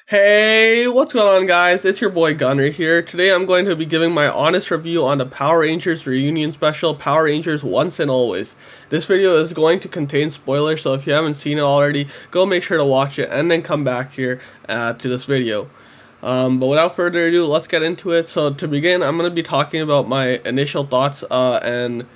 Hey, what's going on, guys? It's your boy Gunner here. Today I'm going to be giving my honest review on the Power Rangers reunion special, Power Rangers Once and Always. This video is going to contain spoilers, so if you haven't seen it already, go make sure to watch it and then come back here to this video. But without further ado, let's get into it. So to begin, I'm going to be talking about my initial thoughts and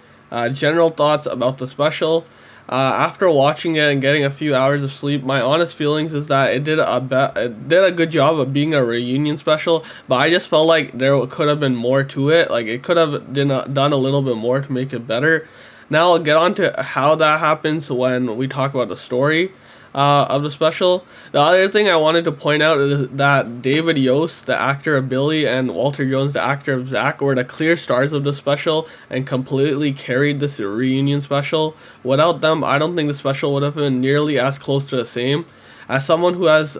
general thoughts about the special. After watching it and getting a few hours of sleep, my honest feelings is that it did a good job of being a reunion special, but I just felt like there could have been more to it. Like it could have done a little bit more to make it better. Now I'll get on to how that happens when we talk about the story of the special. The other thing I wanted to point out is that David Yost, the actor of Billy, and Walter Jones, the actor of Zack, were the clear stars of the special and completely carried this reunion special. Without them, I don't think the special would have been nearly as close to the same. As someone who has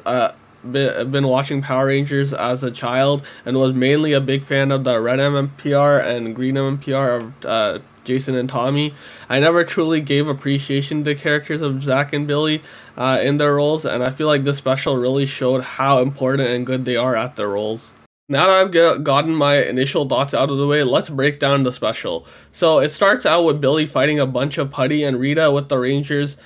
been watching Power Rangers as a child and was mainly a big fan of the red MMPR and green MMPR of Jason and Tommy, I never truly gave appreciation to the characters of Zack and Billy in their roles, and I feel like this special really showed how important and good they are at their roles. Now that I've gotten my initial thoughts out of the way, let's break down the special. So it starts out with Billy fighting a bunch of Putty and Rita with the Rangers,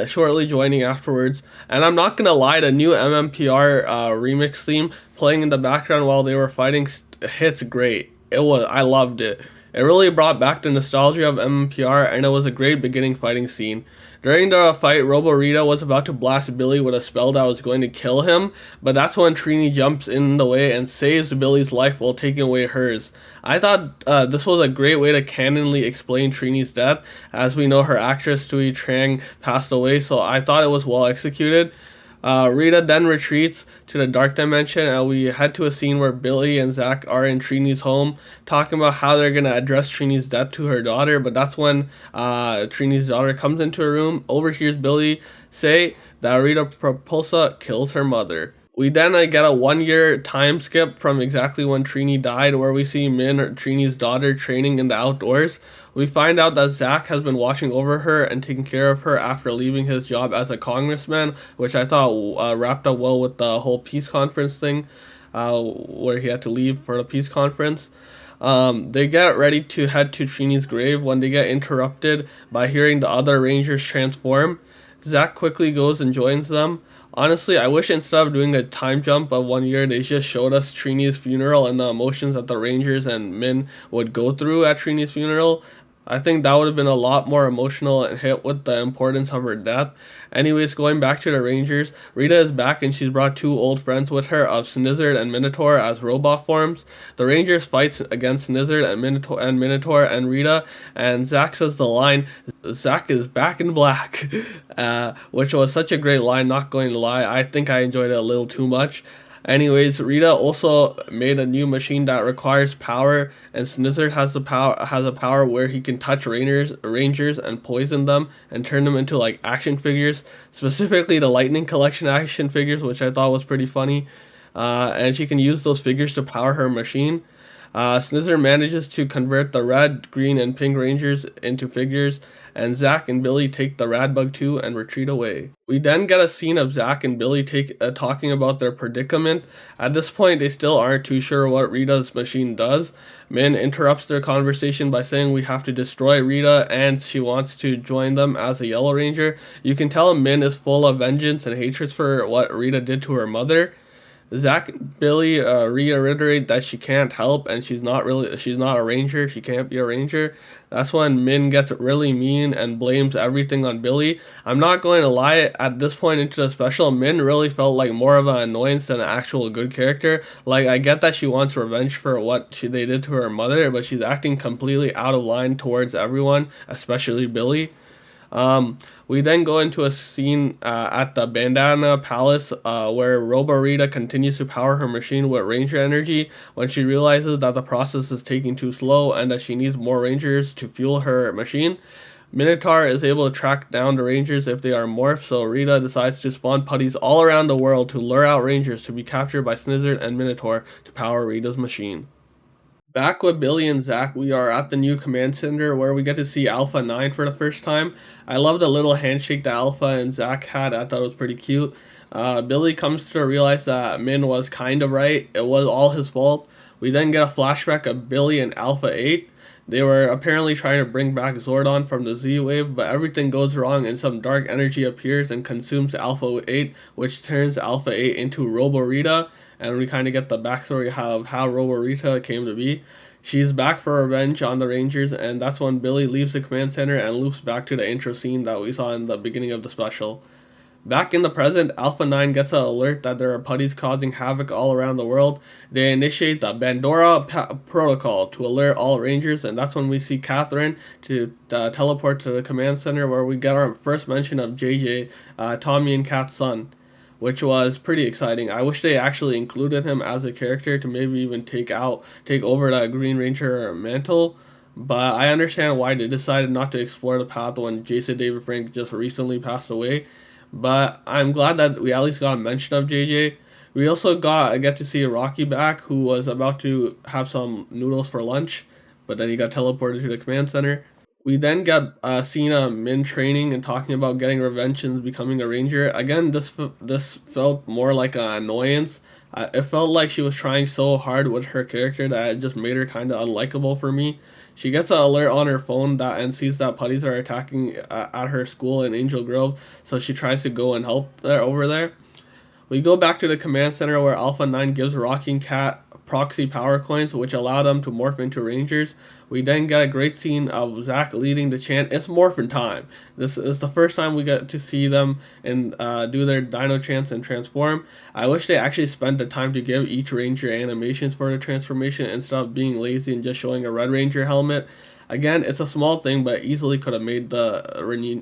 shortly joining afterwards. And I'm not gonna lie, the new MMPR remix theme playing in the background while they were fighting hits great. I loved it. It really brought back the nostalgia of MMPR, and it was a great beginning fighting scene. During the fight, Robo Rita was about to blast Billy with a spell that was going to kill him, but that's when Trini jumps in the way and saves Billy's life while taking away hers. I thought this was a great way to canonly explain Trini's death, as we know her actress Tui Trang passed away, so I thought it was well executed. Rita then retreats to the dark dimension, and we head to a scene where Billy and Zack are in Trini's home, talking about how they're gonna address Trini's death to her daughter. But that's when Trini's daughter comes into her room, overhears Billy say that Rita Propulsa kills her mother. We then get a 1 year time skip from exactly when Trini died, where we see Min, Trini's daughter, training in the outdoors. We find out that Zack has been watching over her and taking care of her after leaving his job as a congressman, which I thought wrapped up well with the whole peace conference thing, where he had to leave for the peace conference. They get ready to head to Trini's grave when they get interrupted by hearing the other Rangers transform. Zack quickly goes and joins them. Honestly, I wish instead of doing a time jump of 1 year, they just showed us Trini's funeral and the emotions that the Rangers and Min would go through at Trini's funeral. I think that would have been a lot more emotional and hit with the importance of her death. Anyways, going back to the Rangers, Rita is back and she's brought two old friends with her of Snizard and Minotaur as robot forms. The Rangers fight against Snizard and Minotaur and Rita, and Zack says the line, "Zack is back in black," which was such a great line, not going to lie. I think I enjoyed it a little too much. Anyways, Rita also made a new machine that requires power, and Snizard has a power where he can touch rangers and poison them and turn them into like action figures, specifically the Lightning Collection action figures, which I thought was pretty funny. And she can use those figures to power her machine. Snizard manages to convert the red, green, and pink Rangers into figures, and Zack and Billy take the Radbug 2 and retreat away. We then get a scene of Zack and Billy talking about their predicament. At this point, they still aren't too sure what Rita's machine does. Min interrupts their conversation by saying we have to destroy Rita, and she wants to join them as a Yellow Ranger. You can tell Min is full of vengeance and hatred for what Rita did to her mother. Zack and Billy reiterate that she can't help and she's not a ranger, she can't be a ranger. That's when Min gets really mean and blames everything on Billy. I'm not going to lie, at this point into the special, Min really felt like more of an annoyance than an actual good character. Like, I get that she wants revenge for what they did to her mother, but she's acting completely out of line towards everyone, especially Billy. We then go into a scene at the Bandana Palace where Robo Rita continues to power her machine with Ranger energy when she realizes that the process is taking too slow and that she needs more Rangers to fuel her machine. Minotaur is able to track down the Rangers if they are morphed, so Rita decides to spawn putties all around the world to lure out Rangers to be captured by Snizard and Minotaur to power Rita's machine. Back with Billy and Zack, we are at the new command center where we get to see Alpha 9 for the first time. I love the little handshake that Alpha and Zack had. I thought it was pretty cute. Billy comes to realize that Min was kind of right. It was all his fault. We then get a flashback of Billy and Alpha 8. They were apparently trying to bring back Zordon from the Z-Wave, but everything goes wrong and some dark energy appears and consumes Alpha 8, which turns Alpha 8 into Robo Rita, and we kind of get the backstory of how Robo Rita came to be. She's back for revenge on the Rangers, and that's when Billy leaves the command center and loops back to the intro scene that we saw in the beginning of the special. Back in the present, Alpha 9 gets an alert that there are putties causing havoc all around the world. They initiate the Bandora protocol to alert all Rangers, and that's when we see Catherine to teleport to the command center, where we get our first mention of JJ, Tommy and Kat's son, which was pretty exciting. I wish they actually included him as a character to maybe even take over the Green Ranger mantle. But I understand why they decided not to explore the path when Jason David Frank just recently passed away. But I'm glad that we at least got a mention of JJ. We also get to see Rocky back, who was about to have some noodles for lunch, but then he got teleported to the command center. We then get seeing Min training and talking about getting revenge and becoming a ranger. Again, this felt more like an annoyance. It felt like she was trying so hard with her character that it just made her kind of unlikable for me. She gets an alert on her phone and sees that putties are attacking at her school in Angel Grove, so she tries to go and help over there. We go back to the command center where Alpha 9 gives Rocky and Cat proxy power coins, which allow them to morph into Rangers. We then get a great scene of Zack leading the chant, "It's Morphin time." This is the first time we get to see them and do their dino chants and transform. I wish they actually spent the time to give each Ranger animations for the transformation instead of being lazy and just showing a Red Ranger helmet. Again, it's a small thing, but easily could have made the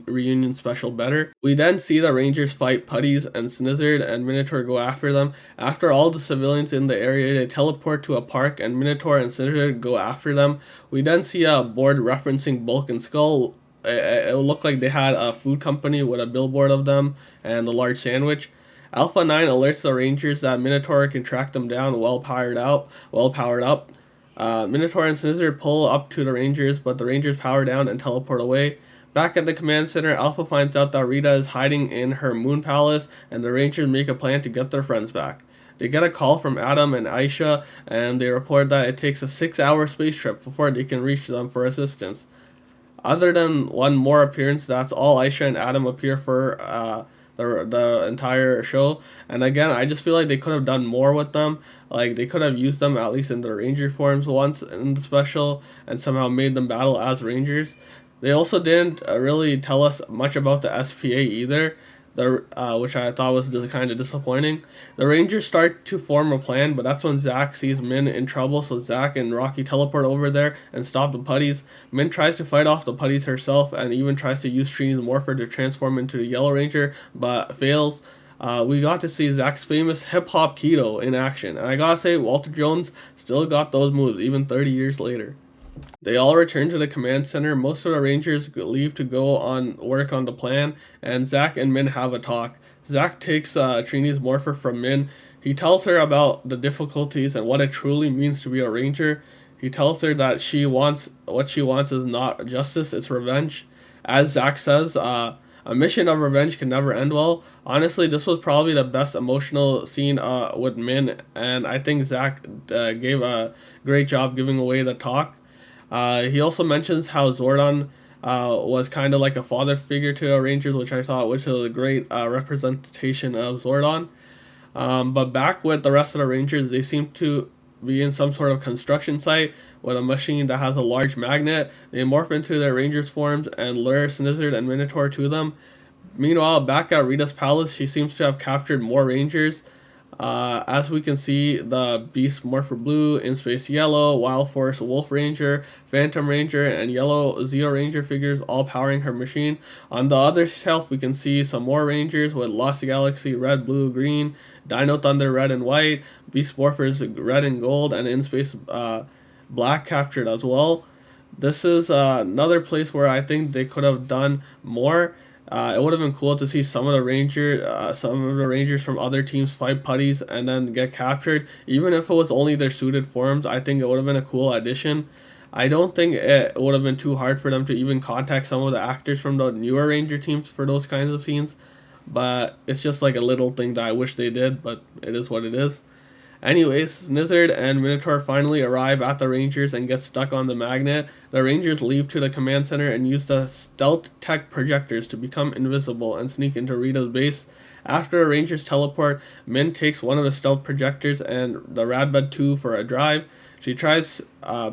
reunion special better. We then see the Rangers fight Putties and Snizard, and Minotaur go after them. After all the civilians in the area, they teleport to a park, and Minotaur and Snizard go after them. We then see a board referencing Bulk and Skull. It looked like they had a food company with a billboard of them and a large sandwich. Alpha 9 alerts the Rangers that Minotaur can track them down well powered up. Minotaur and Snizard pull up to the Rangers, but the Rangers power down and teleport away. Back at the command center, Alpha finds out that Rita is hiding in her moon palace, and the Rangers make a plan to get their friends back. They get a call from Adam and Aisha, and they report that it takes a 6-hour space trip before they can reach them for assistance. Other than one more appearance, that's all Aisha and Adam appear for the entire show. And again, I just feel like they could have done more with them. Like, they could have used them at least in the Ranger forms once in the special and somehow made them battle as Rangers. They also didn't really tell us much about the SPA either, which I thought was kind of disappointing. The Rangers start to form a plan, but that's when Zack sees Min in trouble, so Zack and Rocky teleport over there and stop the putties. Min tries to fight off the putties herself and even tries to use Trini's Morpher to transform into the Yellow Ranger, but fails. We got to see Zack's famous hip-hop keto in action, and I gotta say, Walter Jones still got those moves even 30 years later. They all return to the command center. Most of the Rangers leave to go on work on the plan, and Zack and Min have a talk. Zack takes Trini's Morpher from Min. He tells her about the difficulties and what it truly means to be a Ranger. He tells her that what she wants is not justice, it's revenge. As Zack says, a mission of revenge can never end well. Honestly, this was probably the best emotional scene with Min, and I think Zack gave a great job giving away the talk. He also mentions how Zordon was kind of like a father figure to the Rangers, which I thought was a great representation of Zordon. But back with the rest of the Rangers, they seem to be in some sort of construction site with a machine that has a large magnet. They morph into their Rangers forms and lure Snizard and Minotaur to them. Meanwhile, back at Rita's palace, she seems to have captured more Rangers. As we can see, the Beast Morpher Blue, In Space Yellow, Wild Force Wolf Ranger, Phantom Ranger, and Yellow Zeo Ranger figures all powering her machine. On the other shelf, we can see some more Rangers with Lost Galaxy Red, Blue, Green, Dino Thunder Red and White, Beast Morphers Red and Gold, and In Space Black captured as well. This is another place where I think they could have done more. It would have been cool to see some of the Rangers from other teams fight putties and then get captured. Even if it was only their suited forms, I think it would have been a cool addition. I don't think it would have been too hard for them to even contact some of the actors from the newer Ranger teams for those kinds of scenes. but it's just like a little thing that I wish they did, but it is what it is. Anyways, Snizard and Minotaur finally arrive at the Rangers and get stuck on the magnet. The Rangers leave to the command center and use the stealth tech projectors to become invisible and sneak into Rita's base. After the Rangers teleport, Min takes one of the stealth projectors and the Radbud 2 for a drive. She tries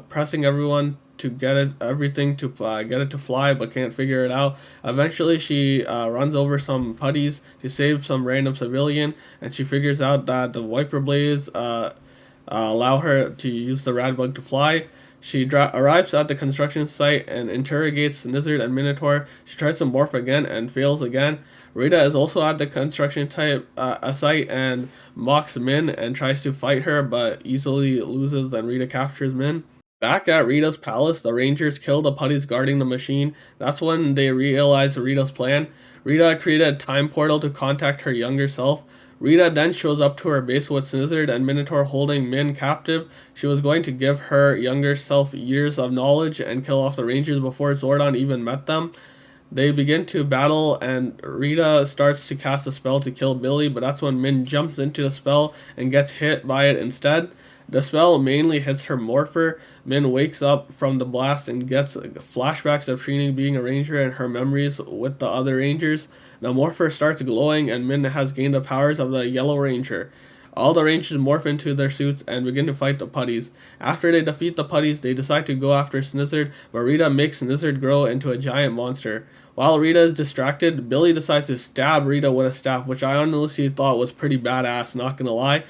pressing everyone to get everything to get it to fly, but can't figure it out. Eventually, she runs over some putties to save some random civilian, and she figures out that the wiper blades allow her to use the Radbug to fly. She arrives at the construction site and interrogates Snizard and Minotaur. She tries to morph again and fails again. Rita is also at the construction site and mocks Min and tries to fight her, but easily loses, and Rita captures Min. Back at Rita's palace, the Rangers kill the putties guarding the machine. That's when they realize Rita's plan. Rita created a time portal to contact her younger self. Rita then shows up to her base with Snizard and Minotaur holding Min captive. She was going to give her younger self years of knowledge and kill off the Rangers before Zordon even met them. They begin to battle, and Rita starts to cast a spell to kill Billy, but that's when Min jumps into the spell and gets hit by it instead. The spell mainly hits her morpher. Min wakes up from the blast and gets flashbacks of training being a ranger and her memories with the other rangers. The morpher starts glowing and Min has gained the powers of the Yellow Ranger. All the Rangers morph into their suits and begin to fight the putties. After they defeat the putties, they decide to go after Snizard, but Rita makes Snizard grow into a giant monster. While Rita is distracted, Billy decides to stab Rita with a staff, which I honestly thought was pretty badass, not gonna lie.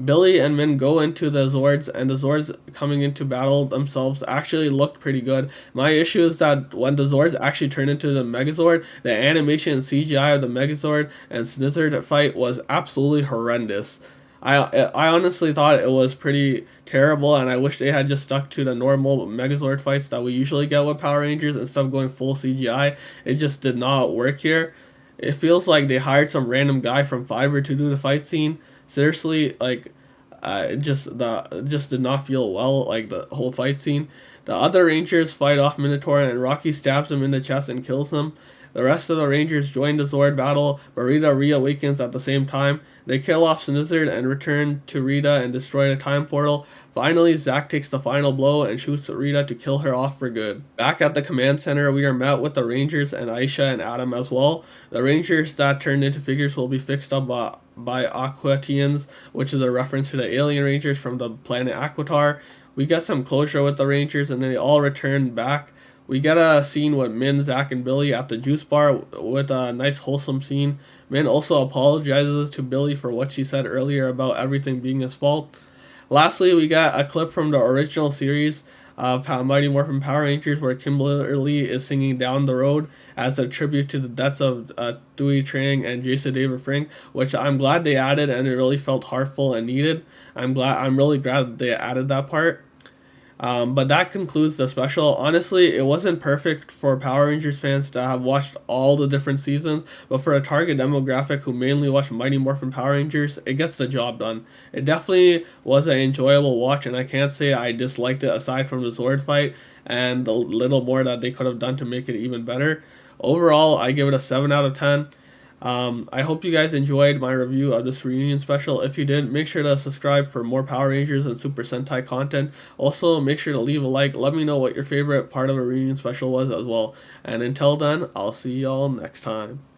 Billy and Min go into the Zords, and the Zords coming into battle themselves actually looked pretty good. My issue is that when the Zords actually turn into the Megazord, the animation and CGI of the Megazord and Snizard fight was absolutely horrendous. I honestly thought it was pretty terrible, and I wish they had just stuck to the normal Megazord fights that we usually get with Power Rangers instead of going full CGI. It just did not work here. It feels like they hired some random guy from Fiverr to do the fight scene. Seriously, like, it just did not feel well, like the whole fight scene. The other Rangers fight off Minotaur, and Rocky stabs him in the chest and kills him. The rest of the Rangers join the Zord battle, but Rita reawakens at the same time. They kill off Snizard and return to Rita and destroy the time portal. Finally, Zack takes the final blow and shoots Rita to kill her off for good. Back at the command center, we are met with the Rangers and Aisha and Adam as well. The Rangers that turned into figures will be fixed up by Aquatians, which is a reference to the alien Rangers from the planet Aquitar. We get some closure with the Rangers, and then they all return back. We get a scene with Min, Zack, and Billy at the juice bar with a nice wholesome scene. Min also apologizes to Billy for what she said earlier about everything being his fault. Lastly, we got a clip from the original series of Mighty Morphin Power Rangers where Kimberly is singing Down the Road as a tribute to the deaths of Dewey Trang and Jason David Frank, which I'm glad they added, and it really felt heartful and needed. I'm really glad that they added that part. But that concludes the special. Honestly, it wasn't perfect for Power Rangers fans to have watched all the different seasons, but for a target demographic who mainly watch Mighty Morphin Power Rangers, it gets the job done. It definitely was an enjoyable watch, and I can't say I disliked it aside from the Zord fight and the little more that they could have done to make it even better. Overall, I give it a 7 out of 10. I hope you guys enjoyed my review of this reunion special. If you did, make sure to subscribe for more Power Rangers and Super Sentai content. Also, make sure to leave a like. Let me know what your favorite part of a reunion special was as well. And until then, I'll see y'all next time.